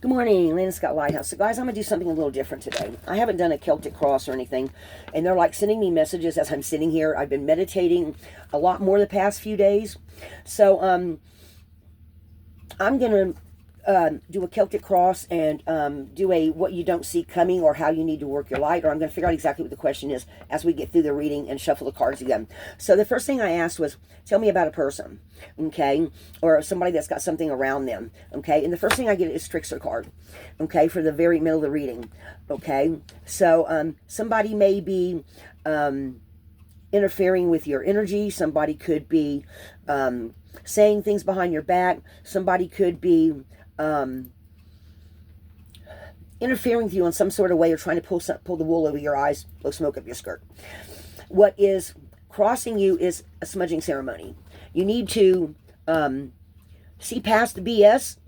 Good morning, Lana Scott Lighthouse. So guys, I'm going to do something a little different today. I haven't done a Celtic cross or anything, and they're like sending me messages as I'm sitting here. I've been meditating a lot more the past few days. So I'm going to do a Celtic cross and do a what you don't see coming or how you need to work your light, or I'm going to figure out exactly what the question is as we get through the reading and shuffle the cards again. So the first thing I asked was, tell me about a person, okay, or somebody that's got something around them, okay, and the first thing I get is Trickster card, okay, for the very middle of the reading, okay. So somebody may be interfering with your energy. Somebody could be saying things behind your back. Somebody could be interfering with you in some sort of way, or trying to pull the wool over your eyes, blow smoke up your skirt. What is crossing you is a smudging ceremony. You need to see past the BS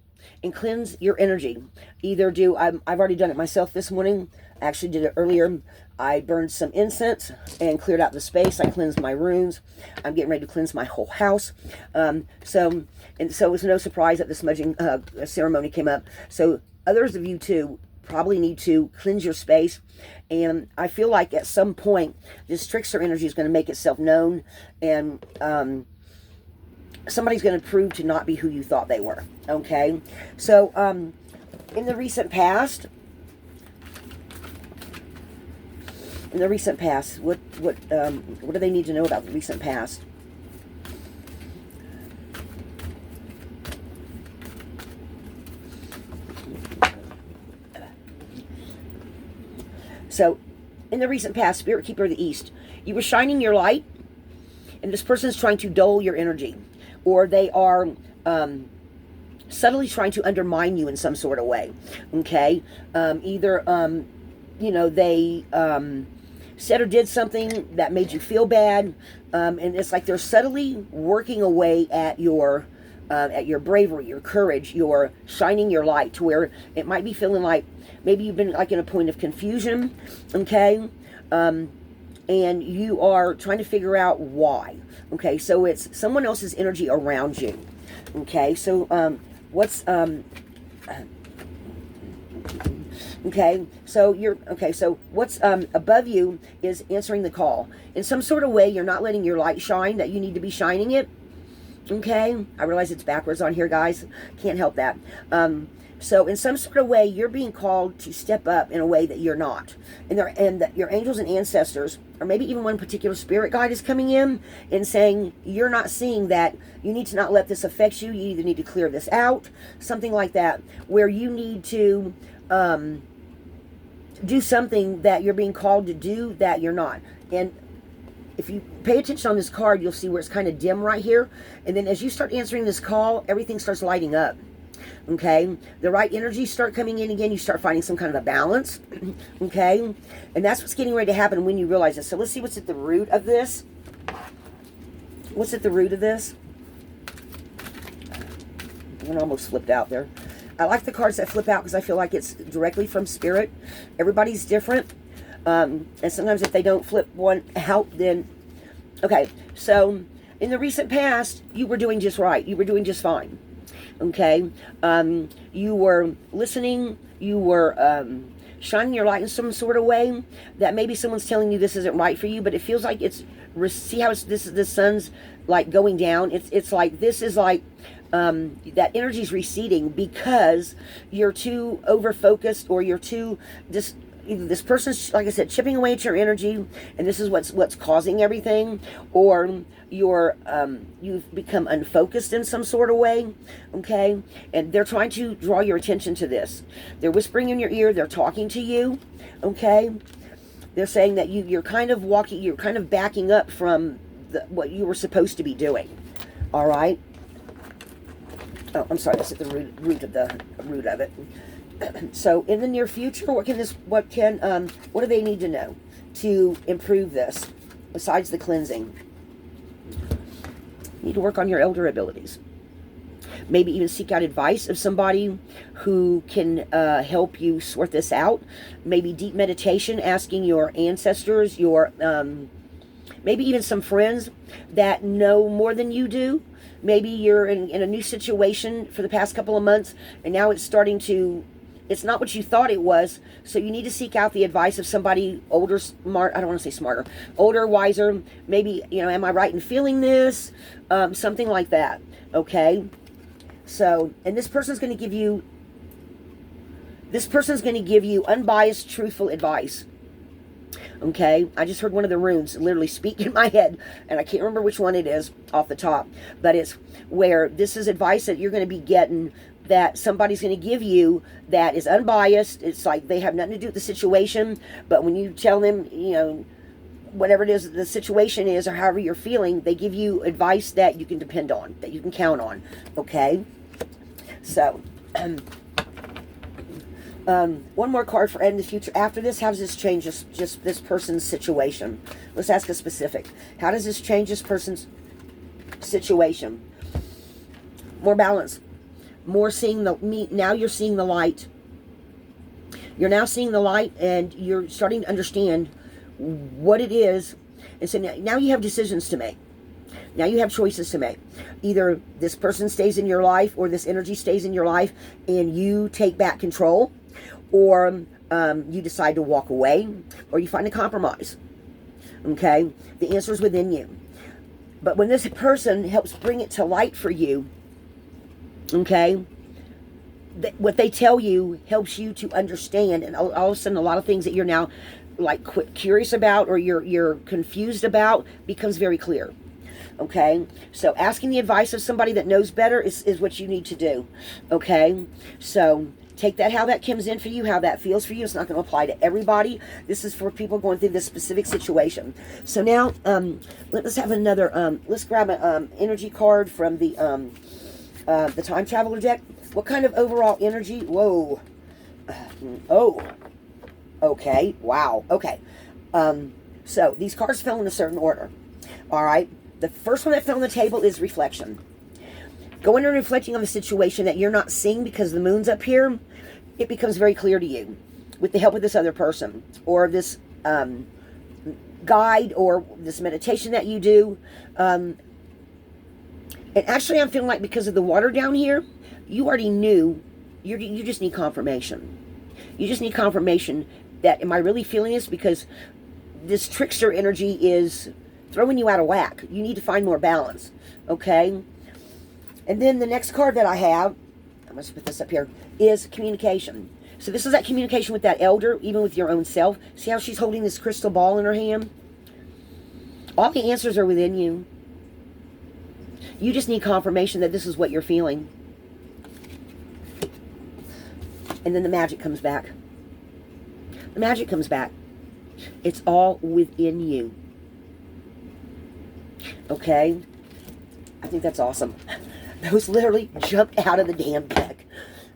and cleanse your energy. Either I've already done it myself this morning. I actually did it earlier. I burned some incense and cleared out the space. I cleansed my rooms. I'm getting ready to cleanse my whole house. So it was no surprise that the smudging ceremony came up. So others of you too probably need to cleanse your space. And I feel like at some point this trickster energy is going to make itself known, and somebody's going to prove to not be who you thought they were. Okay, so in the recent past, what do they need to know about the recent past? So, in the recent past, Spirit Keeper of the East, you were shining your light, and this person is trying to dull your energy, or they are subtly trying to undermine you in some sort of way. Okay, either they said or did something that made you feel bad, and it's like they're subtly working away at your bravery, your courage, your shining your light, to where it might be feeling like maybe you've been like in a point of confusion, okay, and you are trying to figure out why. Okay, so it's someone else's energy around you. Okay, so so what's above you is answering the call. In some sort of way, you're not letting your light shine that you need to be shining it. Okay, I realize it's backwards on here, guys. Can't help that. So in some sort of way, you're being called to step up in a way that you're not. And that your angels and ancestors, or maybe even one particular spirit guide, is coming in and saying, you're not seeing that. You need to not let this affect you. You either need to clear this out, something like that, where you need to do something that you're being called to do that you're not. And if you pay attention on this card, you'll see where it's kind of dim right here. And then as you start answering this call, everything starts lighting up. Okay, the right energies start coming in again. You start finding some kind of a balance. Okay, and that's what's getting ready to happen when you realize this. So let's see what's at the root of this. What's at the root of this? One almost flipped out there. I like the cards that flip out because I feel like it's directly from Spirit. Everybody's different. And sometimes if they don't flip one out, then... Okay, so in the recent past, you were doing just right. You were doing just fine. Okay, you were listening, you were shining your light in some sort of way that maybe someone's telling you this isn't right for you, but it feels like it's, see how the sun's like going down? It's like, this is like, that energy's receding because you're too over-focused, or you're too just... Either this person's, like I said, chipping away at your energy, and this is what's causing everything, or you've become unfocused in some sort of way, okay? And they're trying to draw your attention to this. They're whispering in your ear. They're talking to you, okay? They're saying that you're kind of backing up from what you were supposed to be doing, all right? Oh, I'm sorry, that's at the root of it. So in the near future, what do they need to know to improve this besides the cleansing? You need to work on your elder abilities. Maybe even seek out advice of somebody who can help you sort this out. Maybe deep meditation, asking your ancestors, maybe even some friends that know more than you do. Maybe you're in a new situation for the past couple of months, and now it's starting to It's not what you thought it was. So you need to seek out the advice of somebody older, smart. I don't want to say smarter, older, wiser. Maybe, am I right in feeling this? Something like that. Okay. So, and this person's going to give you unbiased, truthful advice. Okay, I just heard one of the runes literally speak in my head, and I can't remember which one it is off the top, but it's where this is advice that you're going to be getting, that somebody's going to give you, that is unbiased. It's like they have nothing to do with the situation, but when you tell them, whatever it is the situation is, or however you're feeling, they give you advice that you can depend on, that you can count on. Okay, so one more card for Ed in the future. After this, how does this change just this person's situation? Let's ask a specific. How does this change this person's situation? More balance. More seeing now you're seeing the light. You're now seeing the light, and you're starting to understand what it is. And so now you have decisions to make. Now you have choices to make. Either this person stays in your life, or this energy stays in your life, and you take back control, or you decide to walk away, or you find a compromise. Okay? The answer is within you. But when this person helps bring it to light for you, okay, what they tell you helps you to understand, and all of a sudden a lot of things that you're now like curious about, or you're confused about, becomes very clear. Okay, so asking the advice of somebody that knows better is what you need to do. Okay, so take that, how that comes in for you, how that feels for you. It's not going to apply to everybody. This is for people going through this specific situation. So now, let's have another, let's grab an energy card from the Time Traveler deck. What kind of overall energy? Whoa. Oh. Okay. Wow. Okay. So these cards fell in a certain order. All right. The first one that fell on the table is reflection. Going and reflecting on the situation that you're not seeing because the moon's up here, it becomes very clear to you with the help of this other person, or this guide, or this meditation that you do. And actually, I'm feeling like because of the water down here, you already knew. You just need confirmation. You just need confirmation that, am I really feeling this? Because this trickster energy is throwing you out of whack. You need to find more balance. Okay? And then the next card that I have, I'm going to put this up here, is communication. So this is that communication with that elder, even with your own self. See how she's holding this crystal ball in her hand? All the answers are within you. You just need confirmation that this is what you're feeling. And then the magic comes back. The magic comes back. It's all within you. Okay? I think that's awesome. Those literally jumped out of the damn deck.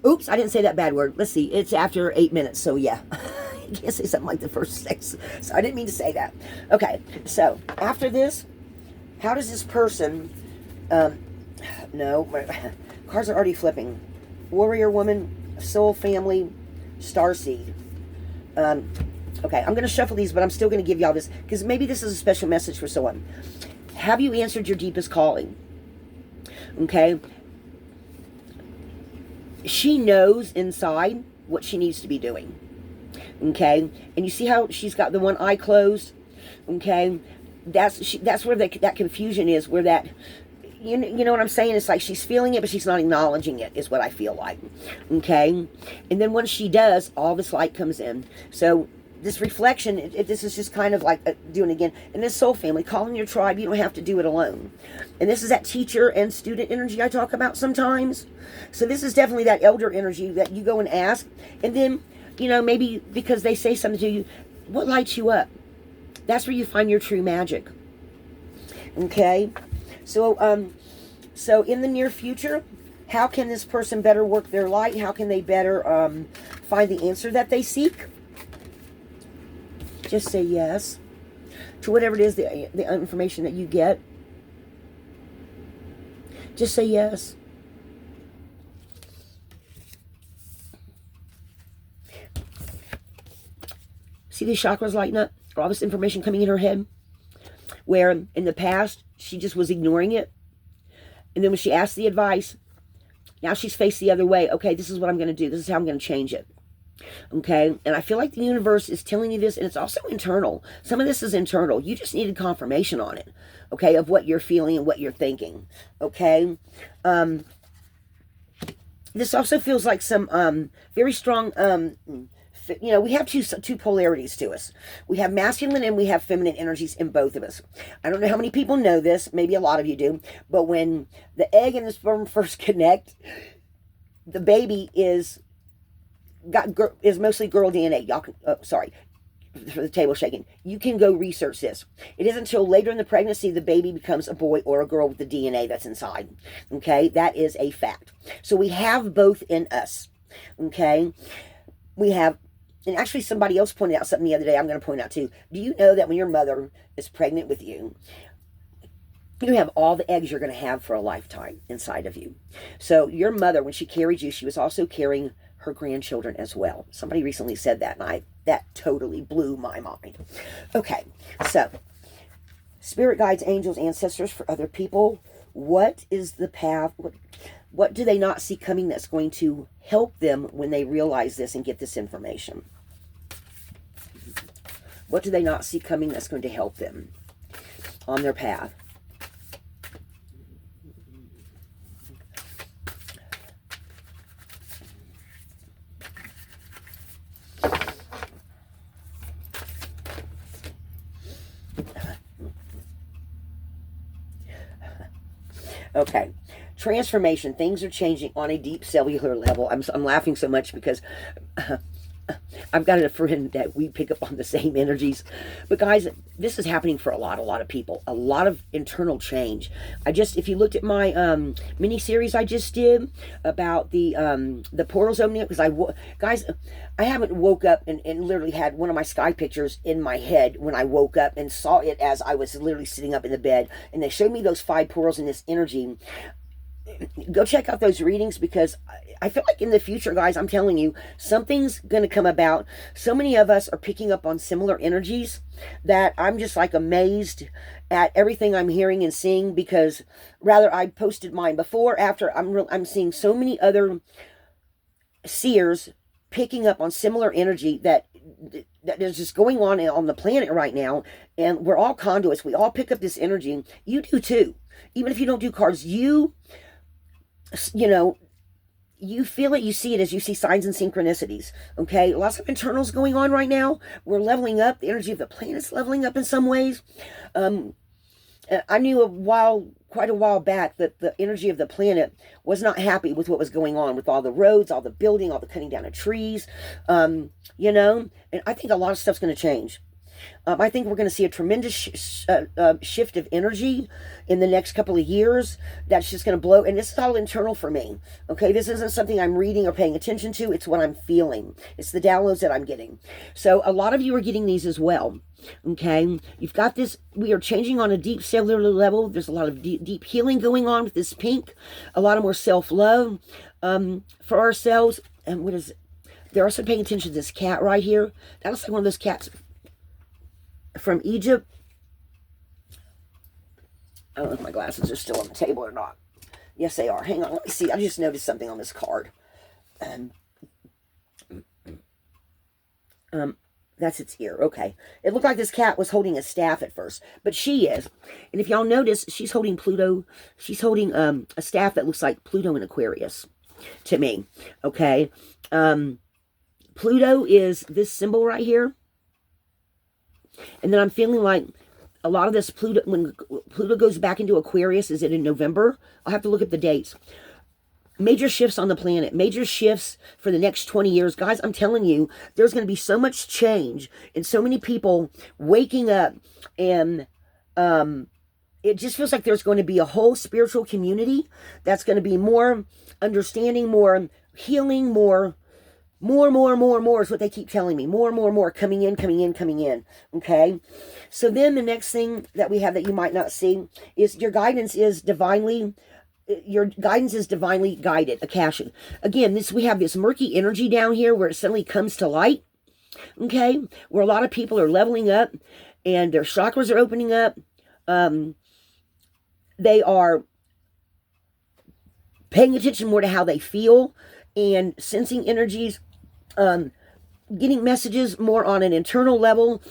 Oops, I didn't say that bad word. Let's see. It's after 8 minutes, so yeah. You can't say something like the first 6. So I didn't mean to say that. Okay, so after this, how does this person... no, cards are already flipping. Warrior woman, soul family, starseed. Okay, I'm going to shuffle these, but I'm still going to give y'all this, because maybe this is a special message for someone. Have you answered your deepest calling? Okay. She knows inside what she needs to be doing. Okay. And you see how she's got the one eye closed? Okay. That's where that confusion is, where that, you know what I'm saying? It's like she's feeling it, but she's not acknowledging it, is what I feel like. Okay. And then once she does, all this light comes in. So this reflection, this is just kind of like doing it again. And this soul family, calling your tribe, you don't have to do it alone. And this is that teacher and student energy I talk about sometimes. So this is definitely that elder energy that you go and ask. And then, maybe because they say something to you, what lights you up? That's where you find your true magic. Okay? So, so in the near future, how can this person better work their light? How can they better find the answer that they seek? Just say yes to whatever it is, the information that you get. Just say yes. See these chakras lighting up? All this information coming in her head? Where in the past, she just was ignoring it. And then when she asked the advice, now she's faced the other way. Okay, this is what I'm going to do. This is how I'm going to change it. Okay, and I feel like the universe is telling you this, and it's also internal. Some of this is internal. You just needed confirmation on it, okay, of what you're feeling and what you're thinking, okay? This also feels like some very strong, we have two polarities to us. We have masculine and we have feminine energies in both of us. I don't know how many people know this. Maybe a lot of you do. But when the egg and the sperm first connect, the baby is mostly girl DNA. Y'all can, sorry for the table shaking. You can go research this. It isn't until later in the pregnancy the baby becomes a boy or a girl with the DNA that's inside. Okay, that is a fact. So we have both in us. Okay, we have, and actually somebody else pointed out something the other day. I'm going to point out too. Do you know that when your mother is pregnant with you, you have all the eggs you're going to have for a lifetime inside of you? So your mother, when she carried you, she was also carrying her grandchildren as well. Somebody recently said that, and that totally blew my mind. Okay, so spirit guides, angels, ancestors for other people. What is the path? What do they not see coming that's going to help them when they realize this and get this information? What do they not see coming that's going to help them on their path? Okay, transformation. Things are changing on a deep cellular level. I'm laughing so much because I've got a friend that we pick up on the same energies. But guys, this is happening for a lot of people. A lot of internal change. If you looked at my mini series I just did about the portals opening up, because guys, I haven't woke up and literally had one of my sky pictures in my head when I woke up and saw it as I was literally sitting up in the bed, and they showed me those 5 portals in this energy. Go check out those readings, because I feel like in the future, guys, I'm telling you, something's going to come about. So many of us are picking up on similar energies that I'm just like amazed at everything I'm hearing and seeing, because rather I posted mine before, after, I'm seeing so many other seers picking up on similar energy that is just going on the planet right now, and we're all conduits. We all pick up this energy. You do too. Even if you don't do cards, you feel it, you see it as you see signs and synchronicities, okay? Lots of internals going on right now. We're leveling up. The energy of the planet's leveling up in some ways. I knew quite a while back that the energy of the planet was not happy with what was going on with all the roads, all the building, all the cutting down of trees, and I think a lot of stuff's going to change. I think we're going to see a tremendous shift of energy in the next couple of years that's just going to blow. And this is all internal for me. Okay, this isn't something I'm reading or paying attention to. It's what I'm feeling. It's the downloads that I'm getting. So a lot of you are getting these as well. Okay, you've got this. We are changing on a deep cellular level. There's a lot of deep healing going on with this pink. A lot of more self-love for ourselves. And what is it? They're also paying attention to this cat right here. That looks like one of those cats from Egypt. I don't know if my glasses are still on the table or not. Yes, they are. Hang on, let me see. I just noticed something on this card. That's its ear. Okay. It looked like this cat was holding a staff at first, but she is. And if y'all notice, she's holding Pluto. She's holding a staff that looks like Pluto in Aquarius to me. Okay. Pluto is this symbol right here. And then I'm feeling like a lot of this Pluto, when Pluto goes back into Aquarius, is it in November? I'll have to look at the dates. Major shifts on the planet, major shifts for the next 20 years. Guys, I'm telling you, there's going to be so much change and so many people waking up, and it just feels like there's going to be a whole spiritual community that's going to be more understanding, more healing, more is what they keep telling me. More coming in. Okay. So then the next thing that we have that you might not see is your guidance is divinely guided, Akashic. Again, we have this murky energy down here where it suddenly comes to light. Okay. Where a lot of people are leveling up and their chakras are opening up. They are paying attention more to how they feel and sensing energies. getting messages more on an internal level,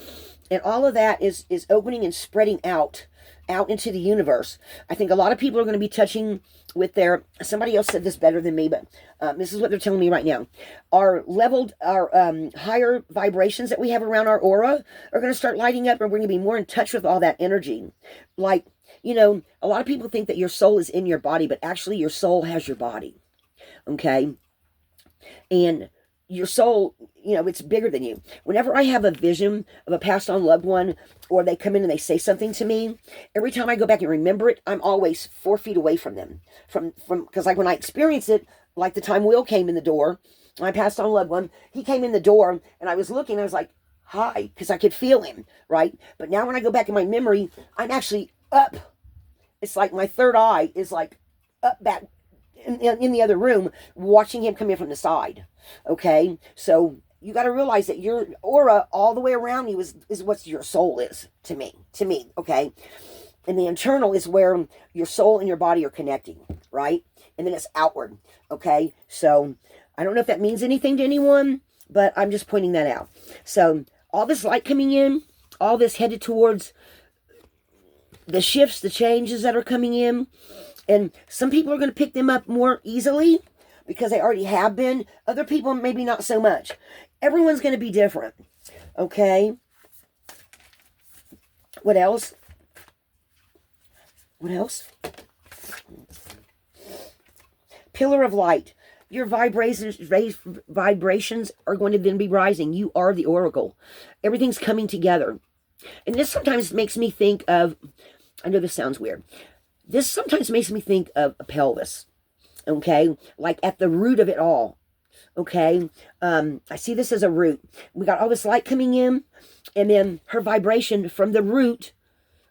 and all of that is opening and spreading out into the universe. I think a lot of people are going to be touching with their, somebody else said this better than me, but this is what they're telling me right now. Our higher vibrations that we have around our aura are going to start lighting up, and we're going to be more in touch with all that energy. Like, you know, a lot of people think that your soul is in your body, but actually your soul has your body. Okay? And your soul, you know, it's bigger than you. Whenever I have a vision of a passed on loved one, or they come in and they say something to me, every time I go back and remember it, I'm always 4 feet away from them. Because like when I experience it, like the time Will came in the door, my passed on loved one, he came in the door and I was looking, I was like, hi, because I could feel him, right? But now when I go back in my memory, I'm actually up. It's like my third eye is like up back in the other room, watching him come in from the side. Okay, so you got to realize that your aura all the way around you is what your soul is to me. Okay, and the internal is where your soul and your body are connecting, right? And then it's outward. Okay, so I don't know if that means anything to anyone, but I'm just pointing that out. So all this light coming in, all this headed towards the shifts, the changes that are coming in. And some people are going to pick them up more easily because they already have been. Other people, maybe not so much. Everyone's going to be different. Okay? What else? What else? Pillar of light. Your vibrations are going to then be rising. You are the oracle. Everything's coming together. And this sometimes makes me think of, I know this sounds weird, this sometimes makes me think of a pelvis, okay? Like at the root of it all, okay? I see this as a root. We got all this light coming in, and then her vibration from the root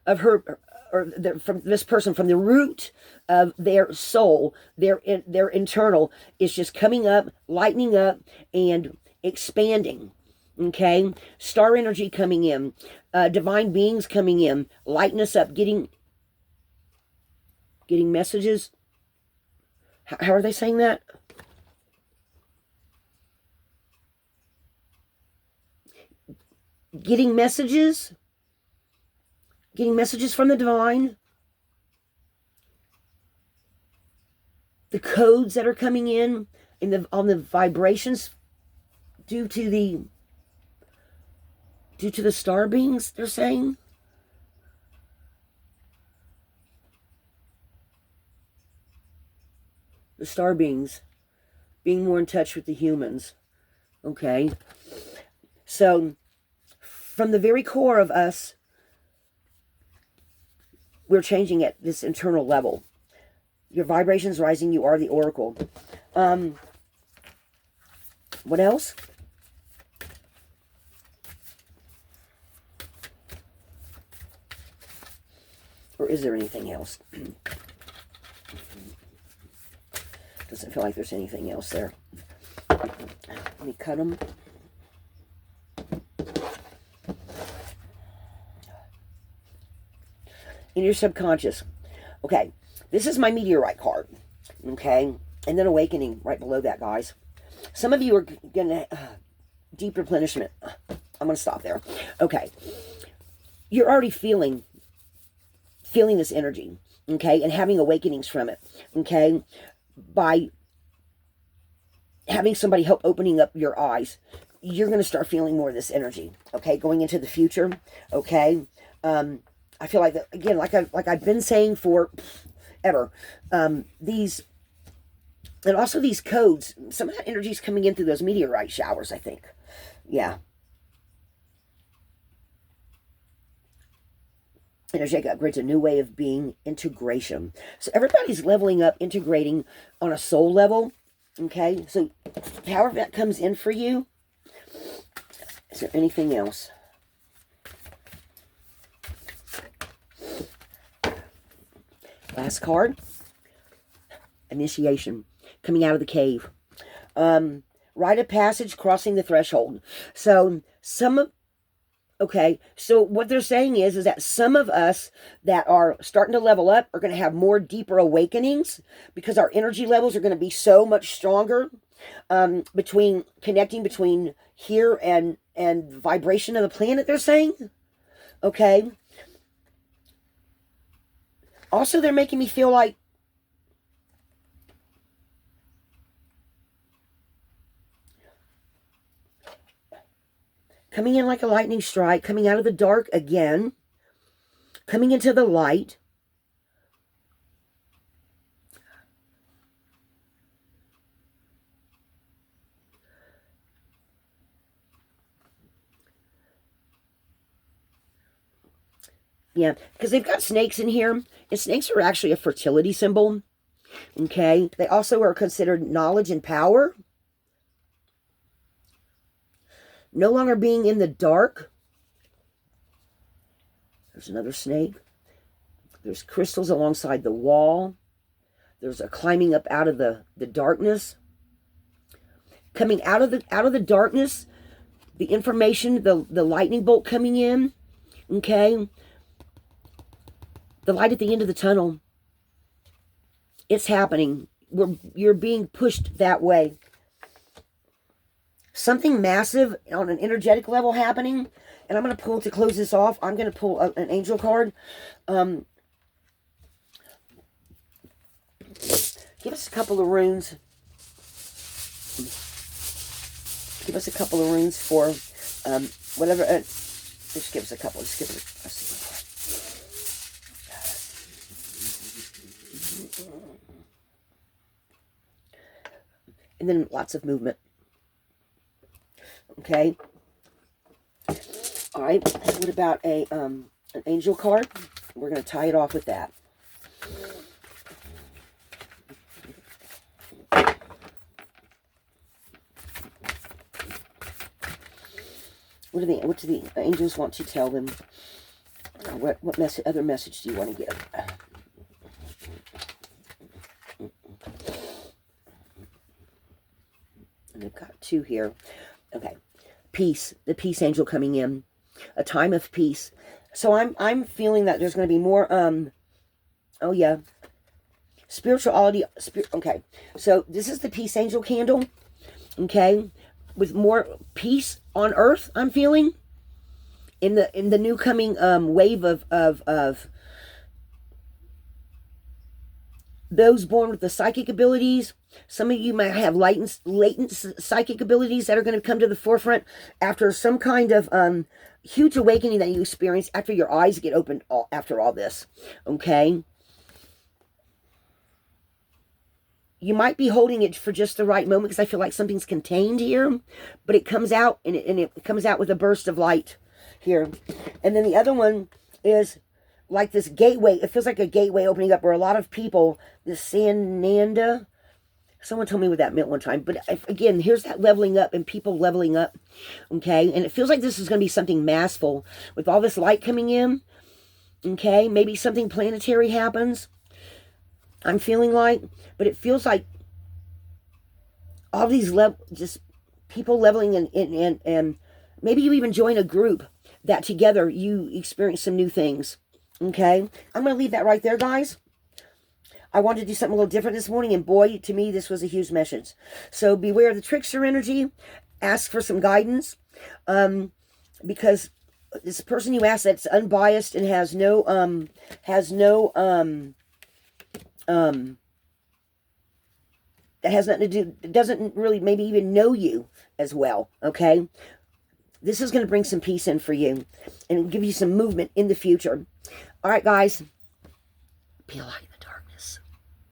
of her, from this person, from the root of their soul, their internal, is just coming up, lightening up, and expanding, okay? Star energy coming in, divine beings coming in, lighting us up, getting messages. How are they saying that? Getting messages from the divine. The codes that are coming in on the vibrations due to the star beings, they're saying. The star beings being more in touch with the humans. Okay? So, from the very core of us, we're changing at this internal level. Your vibration's rising. You are the oracle. What else? Or is there anything else? Doesn't feel like there's anything else there. Let me cut them. In your subconscious. Okay, this is my meteorite card. Okay, and then awakening right below that, guys. Some of you are going to... deep replenishment. I'm going to stop there. Okay. You're already feeling this energy. Okay, and having awakenings from it. Okay, by having somebody help opening up your eyes, you're going to start feeling more of this energy, okay, going into the future, okay? I feel like, again, like I've been saying for ever, these, and also these codes, some of that energy is coming in through those meteorite showers, I think. Yeah. Energetic upgrades, a new way of being, integration. So everybody's leveling up, integrating on a soul level. Okay, so however that comes in for you. Is there anything else? Last card. Initiation. Coming out of the cave. Rite of passage, crossing the threshold. So okay, so what they're saying is that some of us that are starting to level up are going to have more deeper awakenings because our energy levels are going to be so much stronger. between connecting between here and vibration of the planet, they're saying. Okay. Also, they're making me feel like coming in like a lightning strike, coming out of the dark again, coming into the light. Yeah, because they've got snakes in here, and snakes are actually a fertility symbol. Okay, they also are considered knowledge and power. No longer being in the dark. There's another snake. There's crystals alongside the wall. There's a climbing up out of the darkness. Coming out of the darkness, the information, the lightning bolt coming in. Okay. The light at the end of the tunnel. It's happening. You're being pushed that way. Something massive on an energetic level happening. And I'm going to pull, to close this off, I'm going to pull an angel card. Give us a couple of runes. Give us a couple of runes for whatever. Just give us a couple. Just give it. Let's see. And then lots of movement. Okay. All right. What about an angel card? We're going to tie it off with that. What do the angels want to tell them? What other message do you want to give? And they've got two here. Okay. Peace. The peace angel coming in. A time of peace. So I'm feeling that there's going to be more oh yeah. Spirituality. Okay. So this is the peace angel candle. Okay. With more peace on earth, I'm feeling in the new coming wave of those born with the psychic abilities. Some of you might have latent psychic abilities that are going to come to the forefront after some kind of huge awakening that you experience after your eyes get opened after all this. Okay. You might be holding it for just the right moment because I feel like something's contained here, but it comes out and it comes out with a burst of light here. And then the other one is like this gateway. It feels like a gateway opening up where a lot of people, this Sananda, someone told me what that meant one time. But again, here's that leveling up and people leveling up. Okay. And it feels like this is going to be something massful with all this light coming in. Okay. Maybe something planetary happens. I'm feeling like, but it feels like all these just people leveling and maybe you even join a group that together you experience some new things. Okay. I'm going to leave that right there, guys. I wanted to do something a little different this morning, and boy, to me, this was a huge message. So beware of the trickster energy. Ask for some guidance, because this person you ask that's unbiased and has no that has nothing to do, doesn't really maybe even know you as well, okay? This is going to bring some peace in for you and give you some movement in the future. All right, guys, be a light.